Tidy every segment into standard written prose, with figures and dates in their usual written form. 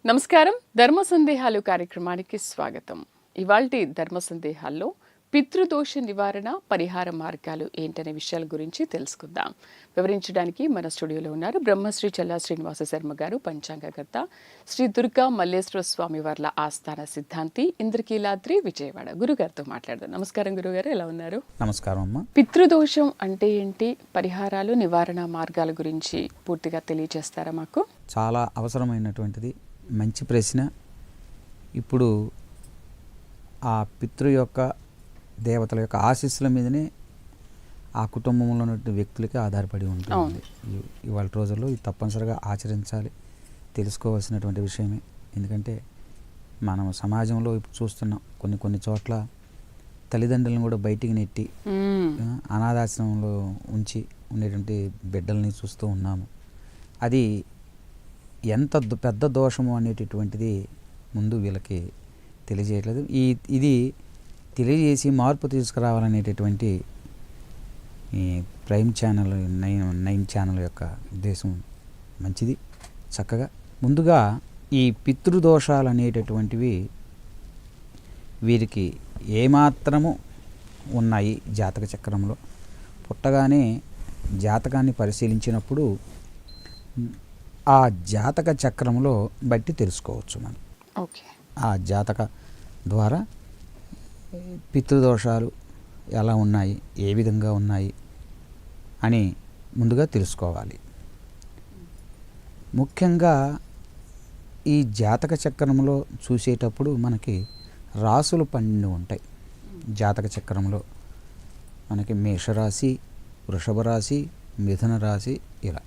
నమస్కారం. ధర్మ సందేహాలు కార్యక్రమానికి స్వాగతం. ఇవాల్టి ధర్మ సందేహాల్లో పితృదోష నివారణ పరిహార మార్గాలు ఏంటనే విషయాల గురించి తెలుసుకుందాం. వివరించడానికి మన స్టూడియోలో ఉన్నారు బ్రహ్మశ్రీ చల్లా శ్రీనివాస శర్మ గారు, పంచాంగకర్త, శ్రీ దుర్గా మల్లేశ్వర స్వామి వార్ల ఆస్థాన సిద్ధాంతి, ఇంద్రకీలాద్రి, విజయవాడ. గురుగారితో మాట్లాడదాం. నమస్కారం గురుగారు, ఎలా ఉన్నారు? నమస్కారం అమ్మ. పితృదోషం అంటే ఏంటి, పరిహారాలు, నివారణ మార్గాల గురించి పూర్తిగా తెలియజేస్తారా మాకు? చాలా అవసరమైనటువంటిది, మంచి ప్రశ్న. ఇప్పుడు ఆ పితృ యొక్క దేవతల యొక్క ఆశీస్సుల మీదనే ఆ కుటుంబంలో ఉన్న వ్యక్తులకి ఆధారపడి ఉంటుంది. ఇవాళ రోజుల్లో ఇది తప్పనిసరిగా ఆచరించాలి, తెలుసుకోవాల్సినటువంటి విషయమే. ఎందుకంటే మనం సమాజంలో ఇప్పుడు చూస్తున్నాం, కొన్ని చోట్ల తల్లిదండ్రులను కూడా బయటికి నెట్టి అనాథాశ్రమంలో ఉంచి ఉండేటువంటి బిడ్డల్ని చూస్తూ ఉన్నాము. అది ఎంత పెద్ద దోషము అనేటటువంటిది ముందు వీళ్ళకి తెలియజేయట్లేదు. ఇది తెలియజేసి మార్పు తీసుకురావాలనేటటువంటి ఈ ప్రైమ్ ఛానల్, నైన్ ఛానల్ యొక్క ఉద్దేశం మంచిది. చక్కగా ముందుగా ఈ పితృదోషాలు అనేటటువంటివి వీరికి ఏమాత్రము ఉన్నాయి జాతక చక్రంలో. పుట్టగానే జాతకాన్ని పరిశీలించినప్పుడు ఆ జాతక చక్రంలో బట్టి తెలుసుకోవచ్చు మనం. ఆ జాతక ద్వారా పితృదోషాలు ఎలా ఉన్నాయి, ఏ విధంగా ఉన్నాయి అని ముందుగా తెలుసుకోవాలి. ముఖ్యంగా ఈ జాతక చక్రంలో చూసేటప్పుడు మనకి రాసులు 12 ఉంటాయి. జాతక చక్రంలో మనకి మేషరాశి, వృషభ రాశి, మిథున రాశి, ఇలా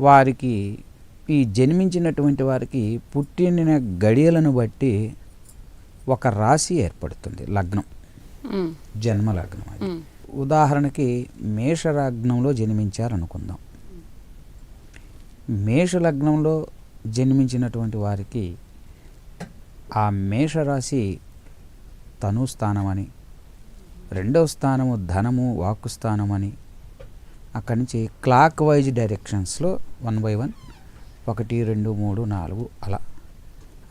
వారికి ఈ జన్మించినటువంటి వారికి పుట్టిన గడియలను బట్టి ఒక రాశి ఏర్పడుతుంది, లగ్నం, జన్మ లగ్నం. అది ఉదాహరణకి మేషలగ్నంలో జన్మించారనుకుందాం. మేషలగ్నంలో జన్మించినటువంటి వారికి ఆ మేషరాశి తనుస్థానం అని, రెండవ స్థానము ధనము వాక్కు స్థానం అని, అక్కడి నుంచి క్లాక్ వైజ్ డైరెక్షన్స్లో 1 by 1 1 2 3 4 అలా.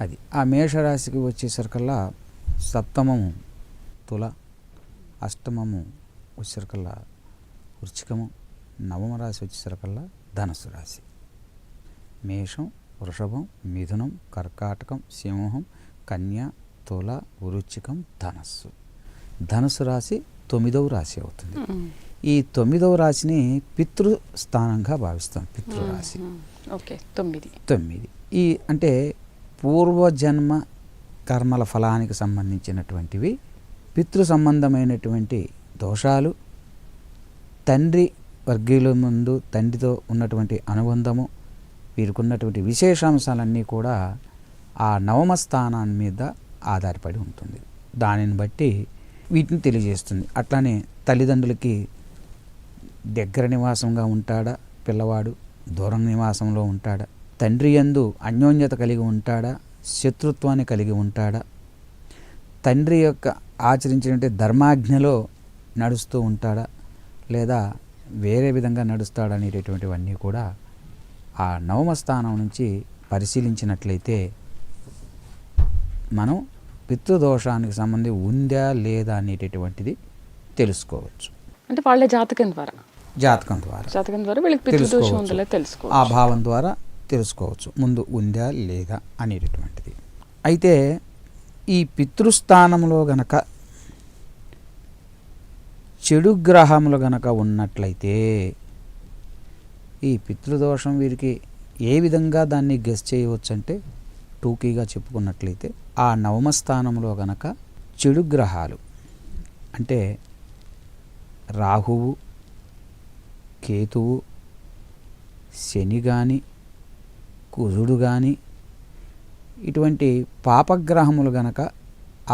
అది ఆ మేషరాశికి వచ్చేసరికల్లా సప్తమము తుల, అష్టమము వచ్చేసరికల్లా వృశ్చికము, నవమ రాశి వచ్చేసరికల్లా ధనస్సు రాశి. మేషం, వృషభం, మిథునం, కర్కాటకం, సింహం, కన్య, తుల, వృశ్చికం, ధనస్సు. ధనస్సు రాశి 9వ రాశి అవుతుంది. ఈ 9వ రాశిని పితృస్థానంగా భావిస్తాం. పితృరాశి 9. ఈ అంటే పూర్వజన్మ కర్మల ఫలానికి సంబంధించినటువంటివి. పితృ సంబంధమైనటువంటి దోషాలు, తండ్రి వర్గీయుల ముందు తండ్రితో ఉన్నటువంటి అనుబంధము, వీరికి ఉన్నటువంటి విశేషాంశాలన్నీ కూడా ఆ నవమ స్థానాన్ని మీద ఆధారపడి ఉంటుంది. దానిని బట్టి వీటిని తెలియజేస్తుంది. అట్లానే తల్లిదండ్రులకి దగ్గర నివాసంగా ఉంటాడా పిల్లవాడు, దూరం నివాసంలో ఉంటాడా, తండ్రి యందు అన్యోన్యత కలిగి ఉంటాడా, శత్రుత్వాన్ని కలిగి ఉంటాడా, తండ్రి యొక్క ఆచరించినటువంటి ధర్మాజ్ఞలో నడుస్తూ ఉంటాడా, లేదా వేరే విధంగా నడుస్తాడా అనేటటువంటివన్నీ కూడా ఆ నవమ స్థానం నుంచి పరిశీలించినట్లయితే మనం పితృదోషానికి సంబంధించి ఉందా లేదా అనేటటువంటిది తెలుసుకోవచ్చు. అంటే వాళ్ళ జాతకం ద్వారా వీళ్ళకి పితృదోషం ఉందో తెలుసుకోవచ్చు. ఆ భావం ద్వారా తెలుసుకోవచ్చు ముందు ఉందా లేదా అనేటటువంటిది. అయితే ఈ పితృస్థానంలో గనక చెడు గ్రహములు గనక ఉన్నట్లయితే ఈ పితృదోషం వీరికి ఏ విధంగా దాన్ని గెస్ చేయవచ్చు అంటే, టూకీగా చెప్పుకున్నట్లయితే ఆ నవమ స్థానంలో గనక చెడు గ్రహాలు అంటే రాహువు, కేతువు, శని కానీ, కుజుడు కానీ, ఇటువంటి పాపగ్రహములు గనక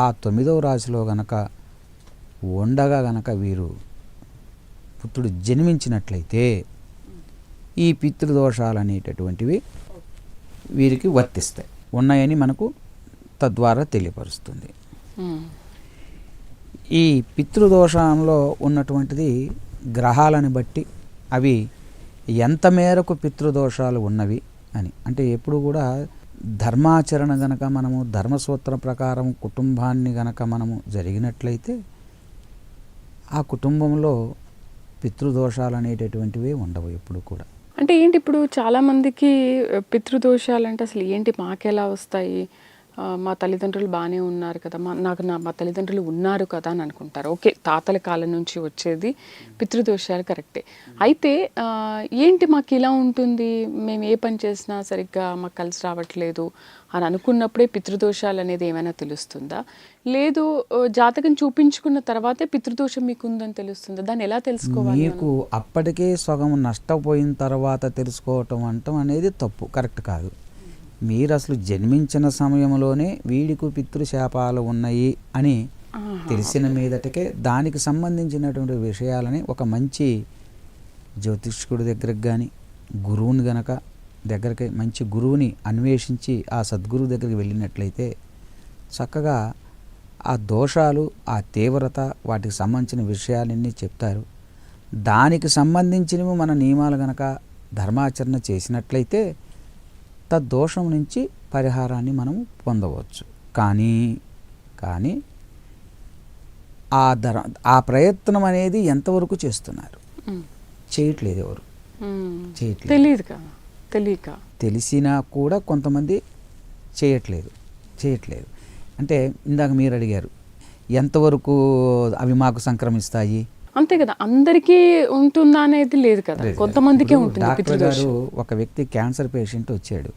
ఆ 9వ రాశిలో గనక ఉండగా గనక వీరు పుత్రుడు జన్మించినట్లయితే ఈ పితృదోషాలు అనేటటువంటివి వీరికి వర్తిస్తాయి, ఉన్నాయని మనకు తద్వారా తెలియపరుస్తుంది. ఈ పితృదోషంలో ఉన్నటువంటిది గ్రహాలను బట్టి అవి ఎంత మేరకు పితృదోషాలు ఉన్నవి, అని. అంటే ఎప్పుడు కూడా ధర్మాచరణ గనక మనము ధర్మసూత్ర ప్రకారం కుటుంబాన్ని గనక మనము జరిగినట్లయితే ఆ కుటుంబంలో పితృదోషాలు అనేటటువంటివి ఉండవు ఎప్పుడు కూడా. అంటే ఏంటి ఇప్పుడు చాలా మందికి పితృదోషాలు అంటే అసలు ఏంటి, మాకెలా వస్తాయి, మా తల్లిదండ్రులు బాగానే ఉన్నారు కదా, మా తల్లిదండ్రులు ఉన్నారు కదా అని అనుకుంటారు. ఓకే, తాతల కాలం నుంచి వచ్చేది పితృదోషాలు కరెక్టే. అయితే ఏంటి మాకు ఇలా ఉంటుంది, మేము ఏ పని చేసినా సరిగ్గా మాకు కలిసి రావట్లేదు అని అనుకున్నప్పుడే పితృదోషాలు అనేది ఏమైనా తెలుస్తుందా, లేదు జాతకం చూపించుకున్న తర్వాతే పితృదోషం మీకు ఉందని తెలుస్తుందా? దాన్ని ఎలా తెలుసుకోవాలి? మీకు అప్పటికే సగం నష్టపోయిన తర్వాత తెలుసుకోవటం అంటాం అనేది తప్పు, కరెక్ట్ కాదు. మీరు అసలు జన్మించిన సమయంలోనే వీడికి పితృశాపాలు ఉన్నాయి అని తెలిసిన మీదటకే దానికి సంబంధించినటువంటి విషయాలని ఒక మంచి జ్యోతిష్కుడి దగ్గరకు కానీ గురువుని గనక దగ్గరికి మంచి గురువుని అన్వేషించి ఆ సద్గురువు దగ్గరికి వెళ్ళినట్లయితే చక్కగా ఆ దోషాలు, ఆ తీవ్రత, వాటికి సంబంధించిన విషయాలన్నీ చెప్తారు. దానికి సంబంధించినవి మన నియమాలు గనక ధర్మాచరణ చేసినట్లయితే తద్దోషం నుంచి పరిహారాన్ని మనం పొందవచ్చు. కానీ ఆ ప్రయత్నం అనేది ఎంతవరకు చేస్తున్నారు? చేయట్లేదు, ఎవరు చేయట్లేదు. తెలిసినా కూడా కొంతమంది చేయట్లేదు. అంటే ఇందాక మీరు అడిగారు ఎంతవరకు అవి మాకు సంక్రమిస్తాయి, అంతే కదా, అందరికీ ఉంటుందా అనేది లేదు కదా, కొంతమందికే ఉంటుంది. డాక్టర్ గారు ఒక వ్యక్తి క్యాన్సర్ పేషెంట్ వచ్చాడు.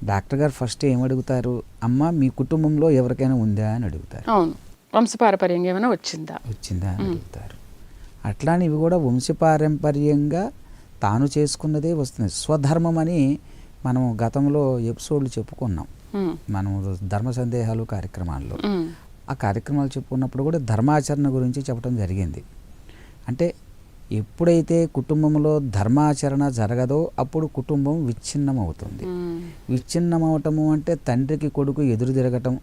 డాక్టర్ గారు ఫస్ట్ ఏమడుగుతారు, అమ్మ మీ కుటుంబంలో ఎవరికైనా ఉందా అని అడుగుతారు. అవును, వంశపారంపర్యంగా ఏమైనా వచ్చిందా అని అడుగుతారు. అట్లానే ఇవి కూడా వంశపారంపర్యంగా తాను చేసుకున్నదే వస్తుంది. స్వధర్మం అని మనం గతంలో ఎపిసోడ్లు చెప్పుకున్నాం, మనం ధర్మ సందేహాలు కార్యక్రమాల్లో. ఆ కార్యక్రమాలు చెప్పుకున్నప్పుడు కూడా ధర్మాచరణ గురించి చెప్పడం జరిగింది. అంటే ఎప్పుడైతే కుటుంబంలో ధర్మాచరణ జరగదో అప్పుడు కుటుంబం విచ్ఛిన్నం అవుతుంది. విచ్ఛిన్నం అవటము అంటే తండ్రికి కొడుకు ఎదురు తిరగటం,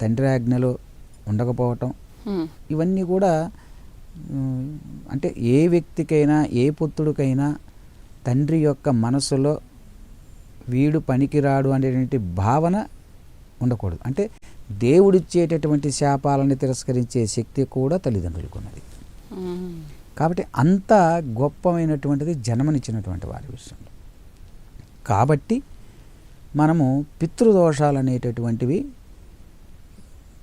తండ్రి ఆజ్ఞలో ఉండకపోవటం, ఇవన్నీ కూడా అంటే ఏ వ్యక్తికైనా ఏ పుత్రుడికైనా తండ్రి యొక్క మనసులో వీడు పనికిరాడు అనేటువంటి భావన ఉండకూడదు. అంటే దేవుడిచ్చేటటువంటి శాపాలని తిరస్కరించే శక్తి కూడా తల్లిదండ్రులకు ఉన్నది. కాబట్టి అంత గొప్పమైనటువంటిది జన్మనిచ్చినటువంటి వారి విషయంలో. కాబట్టి మనము పితృదోషాలు అనేటటువంటివి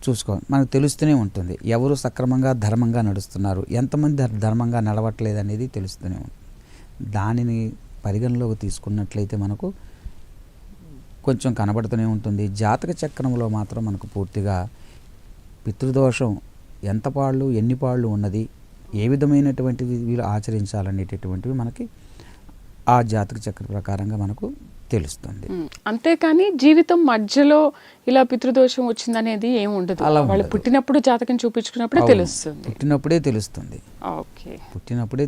చూసుకోవాలి. మనకు తెలుస్తూనే ఉంటుంది ఎవరు సక్రమంగా ధర్మంగా నడుస్తున్నారు, ఎంతమంది ధర్మంగా నడవట్లేదు అనేది తెలుస్తూనే ఉంటుంది. దానిని పరిగణలోకి తీసుకున్నట్లయితే మనకు కొంచెం కనబడుతూనే ఉంటుంది. జాతక చక్రంలో మాత్రం మనకు పూర్తిగా పితృదోషం ఎంత పాళ్ళు ఎన్ని పాళ్ళు ఉన్నది, ఏ విధమైనటువంటివి వీళ్ళు ఆచరించాలనేటటువంటివి మనకి ఆ జాతక చక్ర ప్రకారంగా మనకు తెలుస్తుంది. అంతేకాని జీవితం మధ్యలో ఇలా పితృదోషం వచ్చిందనేది ఏమి ఉండదు. వాళ్ళు పుట్టినప్పుడు జాతకం చూపించుకున్నప్పుడే తెలుస్తుంది. పుట్టినప్పుడే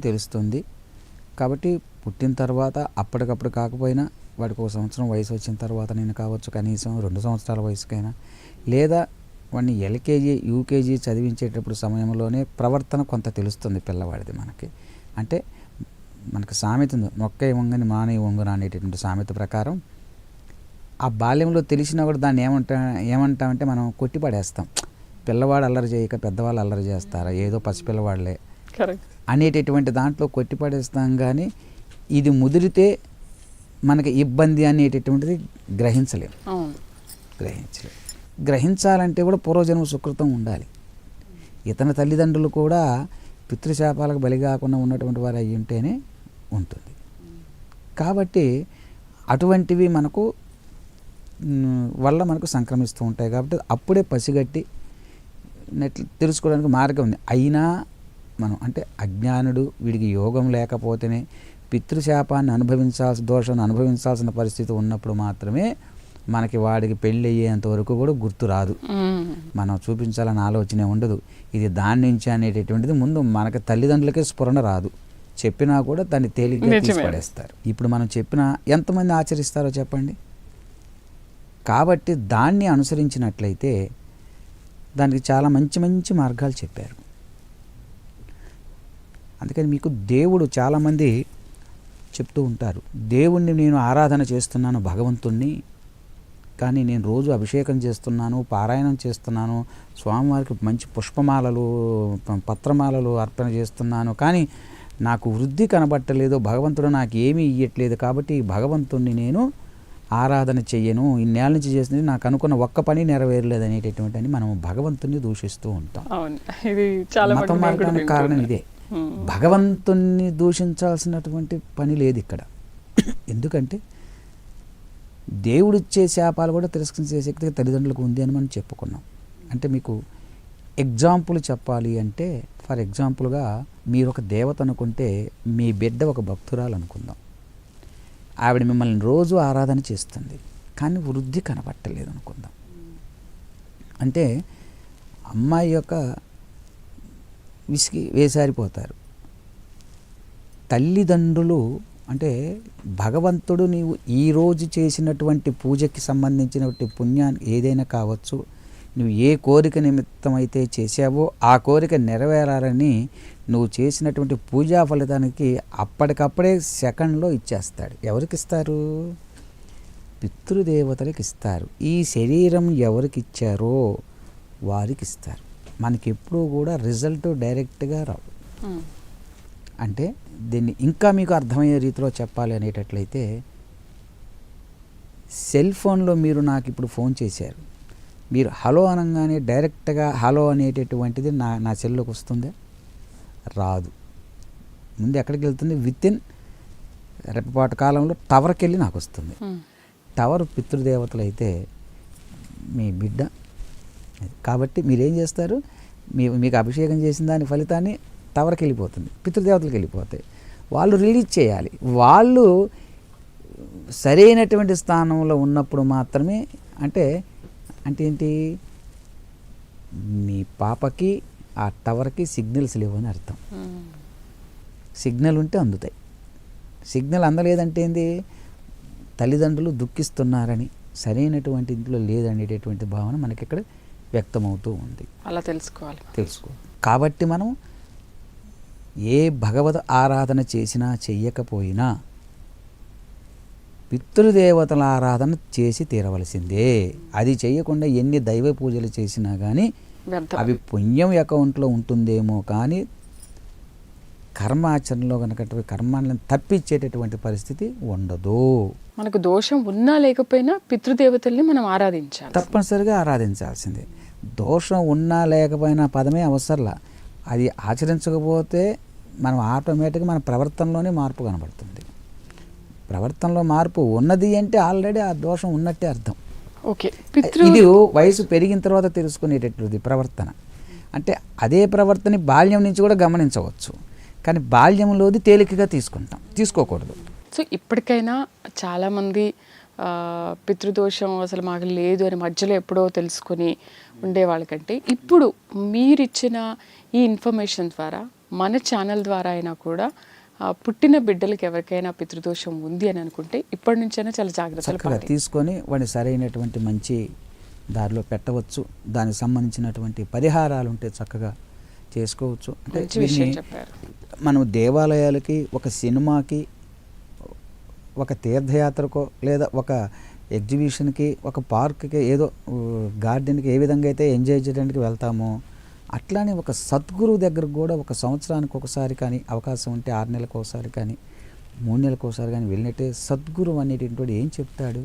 తెలుస్తుంది. కాబట్టి పుట్టిన తర్వాత అప్పటికప్పుడు కాకపోయినా వాడికి ఒక సంవత్సరం వయసు వచ్చిన తర్వాత నేను కావచ్చు, కనీసం 2 సంవత్సరాల వయసుకైనా, లేదా వాడిని ఎల్కేజీ యూకేజీ చదివించేటప్పుడు సమయంలోనే ప్రవర్తన కొంత తెలుస్తుంది పిల్లవాడిది మనకి. అంటే మనకు సామెత ఉంది, మొక్క వంగని మానే వంగున అనేటటువంటి సామెత ప్రకారం ఆ బాల్యంలో తెలిసినా కూడా దాన్ని ఏమంటామంటే మనం కొట్టి పడేస్తాం. పిల్లవాడు అల్లరి చేయక పెద్దవాళ్ళు అల్లరి చేస్తారా, ఏదో పసిపిల్లవాళ్ళే అనేటటువంటి దాంట్లో కొట్టి పడేస్తాం. కానీ ఇది ముదిరితే మనకి ఇబ్బంది అనేటటువంటిది గ్రహించాలంటే కూడా పూర్వజన్మ సుకృతం ఉండాలి. ఇతని తల్లిదండ్రులు కూడా పితృశాపాలకు బలి కాకుండా ఉన్నటువంటి వారు అయ్యి ఉంటేనే ఉంటుంది. కాబట్టి అటువంటివి మనకు వల్ల మనకు సంక్రమిస్తూ ఉంటాయి. కాబట్టి అప్పుడే పసిగట్టి తెలుసుకోవడానికి మార్గం ఉంది. అయినా మనం అంటే అజ్ఞానుడు, వీడికి యోగం లేకపోతేనే పితృశాపాన్ని దోషాన్ని అనుభవించాల్సిన పరిస్థితి ఉన్నప్పుడు మాత్రమే మనకి వాడికి పెళ్ళి అయ్యేంత వరకు కూడా గుర్తు రాదు, మనం చూపించాలని ఆలోచనే ఉండదు. ఇది దాని నుంచి అనేటటువంటిది ముందు మనకి తల్లిదండ్రులకే స్ఫురణ రాదు. చెప్పినా కూడా దాన్ని తేలిగ్గా తీసిపడేస్తారు. ఇప్పుడు మనం చెప్పినా ఎంతమంది ఆచరిస్తారో చెప్పండి. కాబట్టి దాన్ని అనుసరించినట్లయితే దానికి చాలా మంచి మంచి మార్గాలు చెప్పారు. అందుకని మీకు దేవుడు చాలామంది చెప్తూ ఉంటారు, దేవుణ్ణి నేను ఆరాధన చేస్తున్నాను భగవంతుణ్ణి, కానీ నేను రోజు అభిషేకం చేస్తున్నాను, పారాయణం చేస్తున్నాను, స్వామివారికి మంచి పుష్పమాలలు పత్రమాలలు అర్పణ చేస్తున్నాను, కానీ నాకు వృద్ధి కనబట్టలేదు, భగవంతుడు నాకు ఏమీ ఇయ్యట్లేదు, కాబట్టి భగవంతుణ్ణి నేను ఆరాధన చెయ్యను, ఇన్నేళ్ళ నుంచి చేసింది నాకు అనుకున్న ఒక్క పని నెరవేరలేదు అనేటటువంటి అని మనం భగవంతుణ్ణి దూషిస్తూ ఉంటాం. మతం మారడానికి కారణం ఇదే. భగవంతుణ్ణి దూషించాల్సినటువంటి పని లేదు ఇక్కడ. ఎందుకంటే దేవుడిచ్చే శాపాలు కూడా తిరస్కరించే శక్తి తల్లిదండ్రులకు ఉంది అని మనం చెప్పుకున్నాం. అంటే మీకు ఎగ్జాంపుల్ చెప్పాలి అంటే, ఫర్ ఎగ్జాంపుల్గా మీరు ఒక దేవత అనుకుంటే మీ బిడ్డ ఒక భక్తురాలు అనుకుందాం. ఆవిడ మిమ్మల్ని రోజు ఆరాధన చేస్తుంది, కానీ వృద్ధి కనబట్టలేదు అనుకుందాం. అంటే అమ్మాయి యొక్క విసిగి వేసారిపోతారు. తల్లిదండ్రులు అంటే భగవంతుడు నీవు ఈరోజు చేసినటువంటి పూజకి సంబంధించినటువంటి పుణ్యాన్ని ఏదైనా కావచ్చు, నువ్వు ఏ కోరిక నిమిత్తం అయితే చేసావో ఆ కోరిక నెరవేరాలని నువ్వు చేసినటువంటి పూజా ఫలితానికి అప్పటికప్పుడే సెకండ్లో ఇచ్చేస్తాడు. ఎవరికి ఇస్తారు? పితృదేవతలకు ఇస్తారు. ఈ శరీరం ఎవరికి ఇచ్చారో వారికి ఇస్తారు. మనకి ఎప్పుడూ కూడా రిజల్ట్ డైరెక్ట్గా రావు. అంటే దీన్ని ఇంకా మీకు అర్థమయ్యే రీతిలో చెప్పాలి అనేటట్లయితే, సెల్ ఫోన్లో మీరు నాకు ఇప్పుడు ఫోన్ చేశారు, మీరు హలో అనగానే డైరెక్ట్గా హలో అనేటటువంటిది నా సెల్లోకి వస్తుందా? రాదు. ముందు ఎక్కడికి వెళ్తుంది? వితిన్ రెప్పపాటు కాలంలో టవర్కి వెళ్ళి నాకు వస్తుంది. టవర్ పితృదేవతలు అయితే మీ బిడ్డ. కాబట్టి మీరేం చేస్తారు? మీకు అభిషేకం చేసిన దాని ఫలితాన్ని టవర్కి వెళ్ళిపోతుంది, పితృదేవతలకు వెళ్ళిపోతాయి. వాళ్ళు రిలీజ్ చేయాలి. వాళ్ళు సరైనటువంటి స్థానంలో ఉన్నప్పుడు మాత్రమే. అంటే ఏంటి? మీ పాపకి ఆ టవర్కి సిగ్నల్స్ లేవని అర్థం. సిగ్నల్ ఉంటే అందుతాయి. సిగ్నల్ అందలేదంటే ఏంది? తల్లిదండ్రులు దుఃఖిస్తున్నారని, సరైనటువంటి ఇంట్లో లేదనేటటువంటి భావన మనకి ఇక్కడ వ్యక్తమవుతూ ఉంది. అలా తెలుసుకో. కాబట్టి మనం ఏ భగవద్ ఆరాధన చేసినా చెయ్యకపోయినా పితృదేవతల ఆరాధన చేసి తీరవలసిందే. అది చేయకుండా ఎన్ని దైవ పూజలు చేసినా కానీ అవి పుణ్యం అకౌంట్లో ఉంటుందేమో, కానీ కర్మాచరణలో కనుక కర్మాలను తప్పించేటటువంటి పరిస్థితి ఉండదు. మనకు దోషం ఉన్నా లేకపోయినా పితృదేవతల్ని మనం ఆరాధించాలి, తప్పనిసరిగా ఆరాధించాల్సిందే. దోషం ఉన్నా లేకపోయినా పదమే అవసరంలా. అది ఆచరించకపోతే మనం ఆటోమేటిక్గా మన ప్రవర్తనలోనే మార్పు కనబడుతుంది. ప్రవర్తనలో మార్పు ఉన్నది అంటే ఆల్రెడీ ఆ దోషం ఉన్నట్టే అర్థం. ఓకే. ఇది వయసు పెరిగిన తర్వాత తెలుసుకునేటటువంటిది ప్రవర్తన. అంటే అదే ప్రవర్తన బాల్యం నుంచి కూడా గమనించవచ్చు, కానీ బాల్యంలోది తేలికగా తీసుకోకూడదు. సో ఇప్పటికైనా చాలామంది పితృదోషం అసలు మాకు లేదు అని మధ్యలో ఎప్పుడో తెలుసుకొని ఉండేవాళ్ళకంటే, ఇప్పుడు మీరిచ్చిన ఈ ఇన్ఫర్మేషన్ ద్వారా మన ఛానల్ ద్వారా అయినా కూడా పుట్టిన బిడ్డలకి ఎవరికైనా పితృదోషం ఉంది అని అనుకుంటే ఇప్పటి నుంచైనా చాలా జాగ్రత్తలు తీసుకొని వాడిని సరైనటువంటి మంచి దారిలో పెట్టవచ్చు. దానికి సంబంధించినటువంటి పరిహారాలు ఉంటే చక్కగా చేసుకోవచ్చు. అంటే మనం దేవాలయాలకి, ఒక సినిమాకి, ఒక తీర్థయాత్రకో, లేదా ఒక ఎగ్జిబిషన్కి, ఒక పార్క్కి, ఏదో గార్డెన్కి ఏ విధంగా అయితే ఎంజాయ్ చేయడానికి వెళ్తామో అట్లానే ఒక సద్గురువు దగ్గరకు కూడా ఒక సంవత్సరానికి ఒకసారి కానీ, అవకాశం ఉంటే 6 నెలలకు ఒకసారి కానీ, 3 నెలలకు ఒకసారి కానీ వెళ్ళినట్టే సద్గురువు అనేటటువంటి ఏం చెప్తాడు?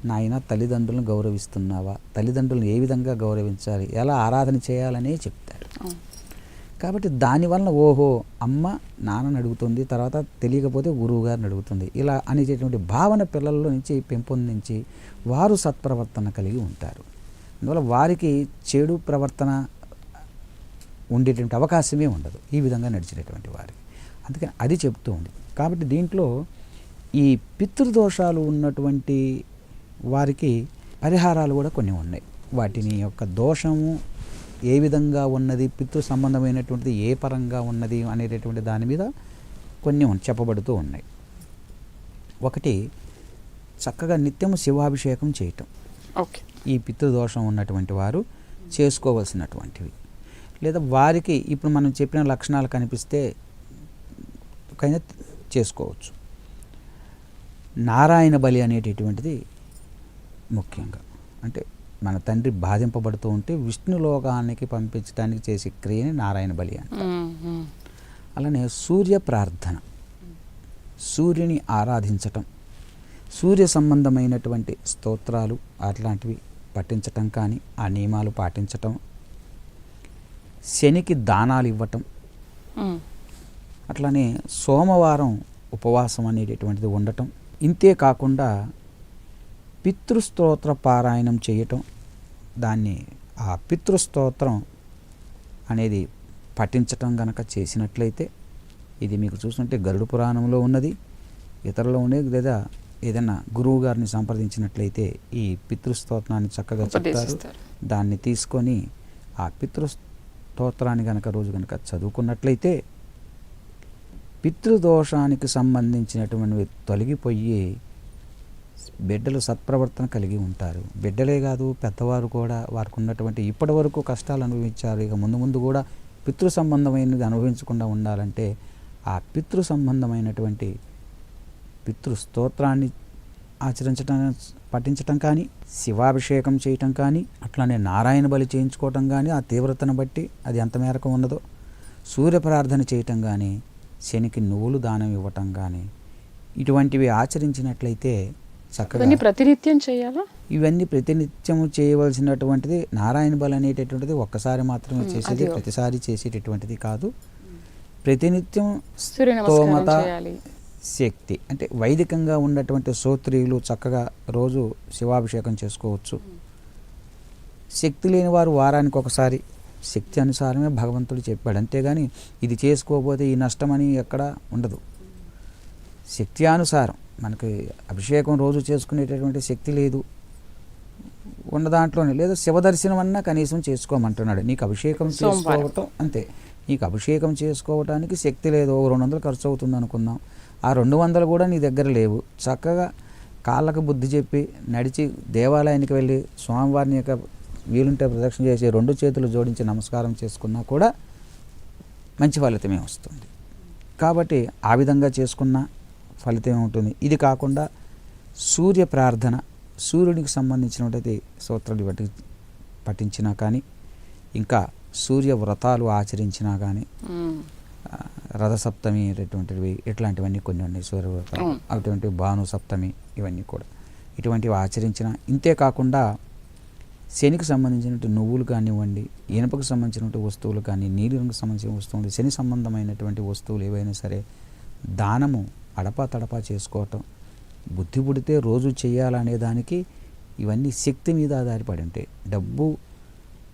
నాయన తల్లిదండ్రులను గౌరవిస్తున్నావా, తల్లిదండ్రులను ఏ విధంగా గౌరవించాలి, ఎలా ఆరాధన చేయాలనే చెప్తాడు. కాబట్టి దానివల్ల ఓహో అమ్మ నాన్నని అడుగుతుంది, తర్వాత తెలియకపోతే గురువు గారిని అడుగుతుంది, ఇలా అనేటటువంటి భావన పిల్లల్లో నుంచి పెంపొందించి వారు సత్ప్రవర్తన కలిగి ఉంటారు. అందువల్ల వారికి చెడు ప్రవర్తన ఉండేటువంటి అవకాశమే ఉండదు ఈ విధంగా నడిచేటటువంటి వారికి. అందుకని అది చెప్తూ ఉంది. కాబట్టి దీంట్లో ఈ పితృదోషాలు ఉన్నటువంటి వారికి పరిహారాలు కూడా కొన్ని ఉన్నాయి. వాటిని యొక్క దోషము ఏ విధంగా ఉన్నది, పితృ సంబంధమైనటువంటిది ఏ పరంగా ఉన్నది అనేటటువంటి దాని మీద కొన్ని చెప్పబడుతూ ఉన్నాయి. ఒకటి, చక్కగా నిత్యము శివాభిషేకం చేయటం. ఓకే. ఈ పితృదోషం ఉన్నటువంటి వారు చేసుకోవలసినటువంటివి. లేదా వారికి ఇప్పుడు మనం చెప్పిన లక్షణాలు కనిపిస్తే కైనా చేసుకోవచ్చు. నారాయణ బలి అనేటటువంటిది ముఖ్యంగా అంటే మన తండ్రి బాధింపబడుతూ ఉంటే విష్ణు లోకానికి పంపించడానికి చేసే క్రియని నారాయణ బలి అంటారు. అలానే సూర్య ప్రార్థన, సూర్యుని ఆరాధించటం, సూర్య సంబంధమైనటువంటి స్తోత్రాలు అట్లాంటివి పఠించటం కానీ ఆ నియమాలు పాటించటం, శనికి దానాలు ఇవ్వటం, అట్లానే సోమవారం ఉపవాసం అనేటటువంటిది ఉండటం, ఇంతే కాకుండా పితృస్తోత్ర పారాయణం చేయటం, దాన్ని ఆ పితృస్తోత్రం అనేది పఠించటం గనక చేసినట్లయితే, ఇది మీకు చూస్తుంటే గరుడ పురాణంలో ఉన్నది, ఇతరులో ఉండేది, లేదా ఏదైనా గురువు గారిని సంప్రదించినట్లయితే ఈ పితృస్తోత్రాన్ని చక్కగా చెప్తారు. దాన్ని తీసుకొని ఆ పితృస్తోత్రాన్ని గనక రోజు గనక చదువుకున్నట్లయితే పితృదోషానికి సంబంధించినటువంటివి తొలగిపోయి బిడ్డలు సత్ప్రవర్తన కలిగి ఉంటారు. బిడ్డలే కాదు, పెద్దవారు కూడా వారికి ఉన్నటువంటి ఇప్పటి వరకు కష్టాలు అనుభవించారు, ఇక ముందు ముందు కూడా పితృ సంబంధమైనది అనుభవించకుండా ఉండాలంటే ఆ పితృ సంబంధమైనటువంటి పితృస్తోత్రాన్ని ఆచరించటం, పఠించటం కానీ, శివాభిషేకం చేయటం కానీ, అట్లానే నారాయణ బలి చేయించుకోవటం కానీ, ఆ తీవ్రతను బట్టి అది ఎంత మేరకు ఉన్నదో, సూర్య ప్రార్థన చేయటం కానీ, శనికి నువ్వులు దానం ఇవ్వటం కానీ, ఇటువంటివి ఆచరించినట్లయితే చక్కగా ప్రతినిత్యం చేయాలా? ఇవన్నీ ప్రతినిత్యము చేయవలసినటువంటిది. నారాయణ బలి అనేటటువంటిది ఒక్కసారి మాత్రమే చేసేది, ప్రతిసారి చేసేటటువంటిది కాదు. ప్రతినిత్యం స్తోమత, శక్తి అంటే వైదికంగా ఉన్నటువంటి స్తోత్రీయులు చక్కగా రోజు శివాభిషేకం చేసుకోవచ్చు. శక్తి లేని వారు వారానికి ఒకసారి శక్తి అనుసారమే భగవంతుడు చెప్పాడు, అంతేగాని ఇది చేసుకోకపోతే ఈ నష్టమని ఎక్కడా ఉండదు. శక్తి అనుసారం మనకి అభిషేకం రోజు చేసుకునేటటువంటి శక్తి లేదు, ఉన్న దాంట్లోనే లేదా శివదర్శనం అన్నా కనీసం చేసుకోమంటున్నాడు. నీకు అభిషేకం చేసుకోవటం అంతే, నీకు అభిషేకం చేసుకోవటానికి శక్తి లేదు, 200 ఖర్చు అవుతుంది అనుకుందాం, ఆ 200 కూడా నీ దగ్గర లేవు. చక్కగా కాళ్ళకు బుద్ధి చెప్పి నడిచి దేవాలయానికి వెళ్ళి స్వామివారిని యొక్క వీలుంటే ప్రదక్షిణ చేసి 2 చేతులు జోడించి నమస్కారం చేసుకున్నా కూడా మంచి ఫలితమే వస్తుంది. కాబట్టి ఆ విధంగా చేసుకున్న ఫలితమే ఉంటుంది. ఇది కాకుండా సూర్య ప్రార్థన, సూర్యుడికి సంబంధించినటువంటి స్తోత్రాలు పఠించినా కానీ, ఇంకా సూర్య వ్రతాలు ఆచరించినా కానీ, రథసప్తమి అనేటువంటివి ఇట్లాంటివన్నీ కొన్ని ఉన్నాయి, సూర్యవ్రతాలు, అటువంటి భాను సప్తమి, ఇవన్నీ కూడా ఇటువంటివి ఆచరించిన. ఇంతే కాకుండా శనికి సంబంధించినటువంటి నువ్వులు కానివ్వండి, ఇనుపకు సంబంధించినటువంటి వస్తువులు కానీ, నీలికి సంబంధించిన వస్తువులు, శని సంబంధమైనటువంటి వస్తువులు ఏవైనా సరే దానము అడపా తడపా చేసుకోవటం, బుద్ధి పుడితే రోజు చేయాలనే దానికి ఇవన్నీ శక్తి మీద ఆధారపడి ఉంటాయి. డబ్బు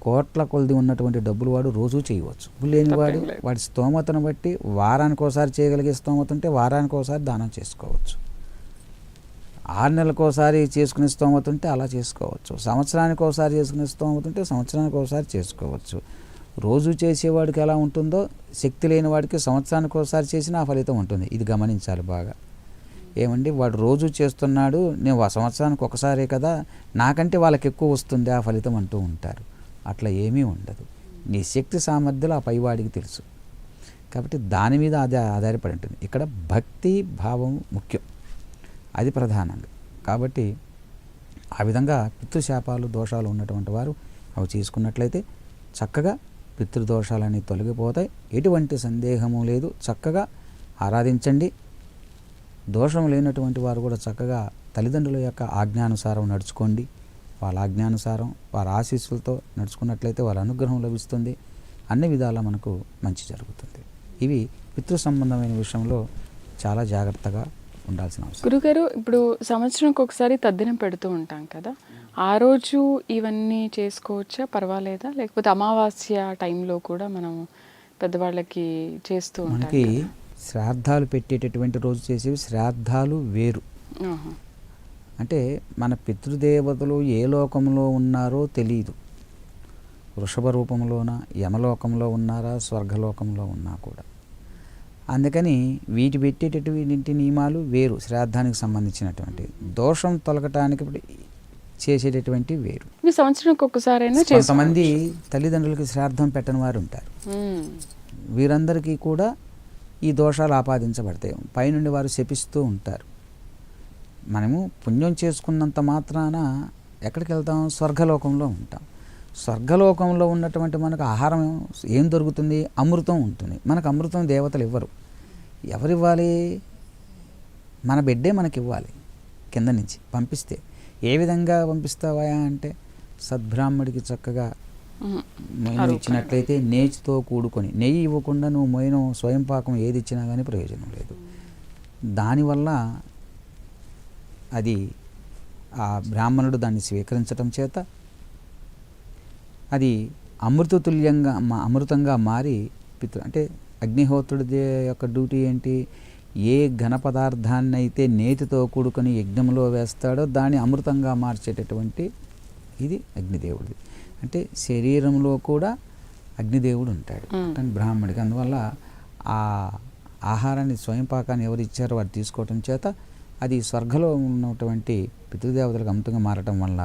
కోట్ల కొలది ఉన్నటువంటి డబ్బులు వాడు రోజు చేయవచ్చు, లేనివాడు వాడి స్తోమతను బట్టి వారానికి ఒకసారి చేయగలిగే స్తోమత ఉంటే వారానికి ఒకసారి దానం చేసుకోవచ్చు, 6 నెలలకు ఒకసారి చేసుకునే స్తోమత ఉంటే అలా చేసుకోవచ్చు, సంవత్సరానికి ఒకసారి చేసుకునే స్తోమత ఉంటే సంవత్సరానికి ఒకసారి చేసుకోవచ్చు. రోజు చేసేవాడికి ఎలా ఉంటుందో శక్తి లేని వాడికి సంవత్సరానికి ఒకసారి చేసినా ఆ ఫలితం ఉంటుంది. ఇది గమనించాలి బాగా. ఏమండి వాడు రోజు చేస్తున్నాడు, నేను సంవత్సరానికి ఒకసారే కదా, నాకంటే వాళ్ళకి ఎక్కువ వస్తుంది ఆ ఫలితం అంటూ ఉంటారు. అట్లా ఏమీ ఉండదు. నీ శక్తి సామర్థ్యాలు ఆ పైవాడికి తెలుసు, కాబట్టి దాని మీద అది ఆధారపడి ఉంటుంది. ఇక్కడ భక్తి భావం ముఖ్యం, అది ప్రధానంగా. కాబట్టి ఆ విధంగా పితృశాపాలు దోషాలు ఉన్నటువంటి వారు అవి చేసుకున్నట్లయితే చక్కగా పితృదోషాలన్నీ తొలగిపోతాయి, ఎటువంటి సందేహము లేదు. చక్కగా ఆరాధించండి. దోషం లేనటువంటి వారు కూడా చక్కగా తల్లిదండ్రుల యొక్క ఆజ్ఞానుసారం నడుచుకోండి. వాళ్ళ ఆజ్ఞానుసారం వారి ఆశీస్సులతో నడుచుకున్నట్లయితే వాళ్ళ అనుగ్రహం లభిస్తుంది, అన్ని విధాలా మనకు మంచి జరుగుతుంది. ఇవి పితృ సంబంధమైన విషయంలో చాలా జాగ్రత్తగా ఉండాల్సిన అవసరం. గురుగారు, ఇప్పుడు సంవత్సరంకి ఒకసారి తద్దినం పెడుతూ ఉంటాం కదా, ఆ రోజు ఇవన్నీ చేసుకోవచ్చా, పర్వాలేదా? లేకపోతే అమావాస్య టైంలో కూడా మనం పెద్దవాళ్ళకి చేస్తూ ఉంటాం. మనకి శ్రాద్ధాలు పెట్టేటటువంటి రోజు చేసేవి శ్రాద్ధాలు వేరు. అంటే మన పితృదేవతలు ఏ లోకంలో ఉన్నారో తెలియదు, వృషభ రూపంలోనా, యమలోకంలో ఉన్నారా, స్వర్గలోకంలో ఉన్నా కూడా. అందుకని వీటి పెట్టేటటువంటి నియమాలు వేరు, శ్రాద్ధానికి సంబంధించినటువంటి. దోషం తొలగటానికి చేసేటటువంటి వేరు. సంవత్సరానికి ఒక్కసారైనా కొంతమంది తల్లిదండ్రులకి శ్రాద్ధం పెట్టని వారు ఉంటారు, వీరందరికీ కూడా ఈ దోషాలు ఆపాదించబడతాయి. పైనుండి వారు శపిస్తూ ఉంటారు, మనము పుణ్యం చేసుకున్నంత మాత్రాన ఎక్కడికి వెళ్తాం? స్వర్గలోకంలో ఉంటాం. స్వర్గలోకంలో ఉన్నటువంటి మనకు ఆహారం ఏం దొరుకుతుంది? అమృతం ఉంటుంది. మనకు అమృతం దేవతలు ఇవ్వరు. ఎవరివ్వాలి? మన బిడ్డే మనకి ఇవ్వాలి. కింద నుంచి పంపిస్తే ఏ విధంగా పంపిస్తావా అంటే, సద్బ్రాహ్మడికి చక్కగా మొయినం ఇచ్చినట్లయితే నేతితో కూడుకొని, నెయ్యి ఇవ్వకుండా నువ్వు మొయినం స్వయం పాకం ఏది ఇచ్చినా కానీ ప్రయోజనం లేదు. దానివల్ల అది ఆ బ్రాహ్మణుడు దాన్ని స్వీకరించటం చేత అది అమృతంగా మారి అంటే అగ్నిహోత్రుడి యొక్క డ్యూటీ ఏంటి? ఏ ఘన పదార్థాన్ని అయితే నేతితో కూడుకొని యజ్ఞంలో వేస్తాడో దాన్ని అమృతంగా మార్చేటటువంటి ఇది అగ్నిదేవుడిది. అంటే శరీరంలో కూడా అగ్నిదేవుడు ఉంటాడు బ్రాహ్మడికి. అందువల్ల ఆ ఆహారాన్ని స్వయం పాకాన్ని ఎవరు ఇచ్చారో వారు తీసుకోవటం చేత అది స్వర్గంలో ఉన్నటువంటి పితృదేవతలకు అమృతంగా మారటం వల్ల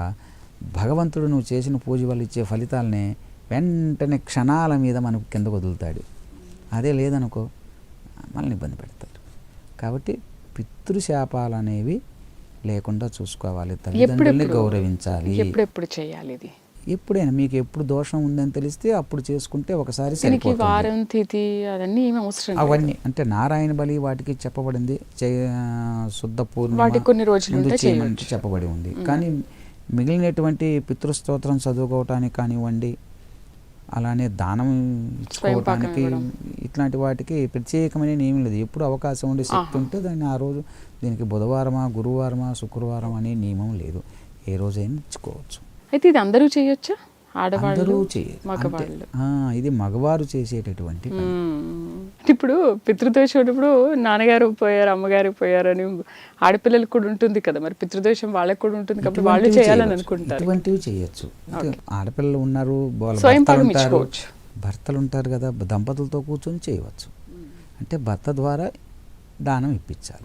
భగవంతుడు నువ్వు చేసిన పూజ వల్ల ఇచ్చే ఫలితాలనే వెంటనే క్షణాల మీద మనకు కిందకు వదులుతాడు. అదే లేదనుకో మనల్ని ఇబ్బంది పెడతారు. కాబట్టి పితృశాపాలు అనేవి లేకుండా చూసుకోవాలి. తల్లిదండ్రుల్ని గౌరవించాలి. ఎప్పుడెప్పుడు చేయాలి ఇది? ఎప్పుడైనా మీకు ఎప్పుడు దోషం ఉందని తెలిస్తే అప్పుడు చేసుకుంటే ఒకసారి వారం తిథి అవన్నీ అవన్నీ అంటే నారాయణ బలి వాటికి చెప్పబడింది. శుద్ధ పూర్ణిమ వాటికి కొన్ని రోజులు చేయమంటే చెప్పబడి ఉంది. కానీ మిగిలినటువంటి పితృస్తోత్రం చదువుకోవటానికి కానివ్వండి, అలానే దానం ఇచ్చుకోవటానికి ఇట్లాంటి వాటికి ప్రత్యేకమైన ఏమీ లేదు. ఎప్పుడు అవకాశం ఉండే శక్తి ఉంటే దాన్ని ఆ రోజు దీనికి బుధవారమా, గురువారమా, శుక్రవారం అనే నియమం లేదు. ఏ రోజైనా ఇచ్చుకోవచ్చు. అయితే ఇది అందరూ చేయొచ్చా? అందరూ చేయరు. ఇది మగవారు చేసేటటువంటి ఇప్పుడు పితృదోషం ఇప్పుడు నాన్నగారు పోయారు, అమ్మగారు పోయారు అని ఆడపిల్లలకు కూడా ఉంటుంది కదా, మరి పితృదోషం వాళ్ళకి కూడా ఉంటుంది కాబట్టి వాళ్ళు చేయాలని అనుకుంటారు. ఇటువంటివి చేయొచ్చు. ఆడపిల్లలు ఉన్నారు, భర్తలు ఉంటారు కదా, దంపతులతో కూర్చొని చేయవచ్చు. అంటే భర్త ద్వారా దానం ఇప్పించాలి.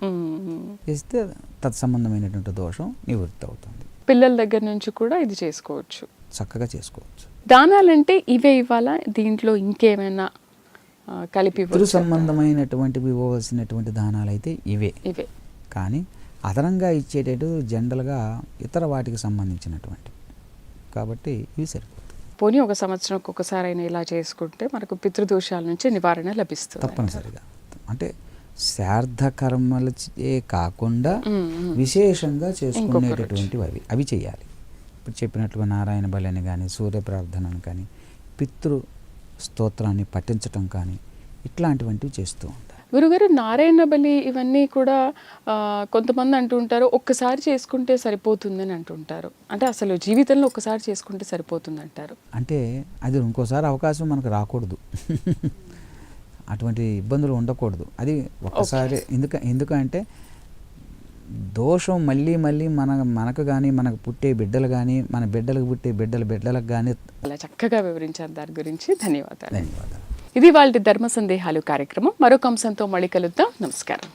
ఇస్తే తత్సంబంధమైనటువంటి దోషం నివృత్తి అవుతుంది. పిల్లల దగ్గర నుంచి కూడా ఇది చేసుకోవచ్చు, చక్కగా చేసుకోవచ్చు. దానాలంటే ఇవే ఇవ్వాలా? దీంట్లో ఇంకేమైనా కలిపి సంబంధమైనటువంటివి ఇవ్వవలసినటువంటి దానాలు అయితే ఇవే. కానీ అదనంగా ఇచ్చేటట్టు జనరల్గా ఇతర వాటికి సంబంధించినటువంటి కాబట్టి ఇవి సరిపోతుంది. పోనీ ఒక సంవత్సరంకి ఒకసారి అయినా ఇలా చేసుకుంటే మనకు పితృదోషాల నుంచి నివారణ లభిస్తుంది. తప్పనిసరిగా. అంటే శ్రాద్ధ కర్మలే కాకుండా విశేషంగా చేసుకునేటటువంటివి అవి చేయాలి. ఇప్పుడు చెప్పినట్లుగా నారాయణ బలిని కానీ, సూర్య ప్రార్థనను కానీ, పితృ స్తోత్రాన్ని పఠించటం కానీ ఇట్లాంటివంటివి చేస్తూ ఉంటారు. గురుగారు, నారాయణ బలి ఇవన్నీ కూడా కొంతమంది అంటుంటారు ఒక్కసారి చేసుకుంటే సరిపోతుందని అంటుంటారు. అంటే అసలు జీవితంలో ఒక్కసారి చేసుకుంటే సరిపోతుంది అంటారు. అంటే అది ఇంకోసారి అవకాశం మనకు రాకూడదు. అటువంటి ఇబ్బందులు ఉండకూడదు. అది ఒక్కసారి ఎందుకంటే దోషం మళ్ళీ మనకు కానీ, మనకు పుట్టే బిడ్డలు కానీ, మన బిడ్డలకు పుట్టే బిడ్డలకు కానీ. అలా చక్కగా వివరించారు దాని గురించి. ధన్యవాదాలు. ఇది వాళ్ళ ధర్మ సందేహాలు కార్యక్రమం. మరొక అంశంతో మళ్ళీ కలుద్దాం. నమస్కారం.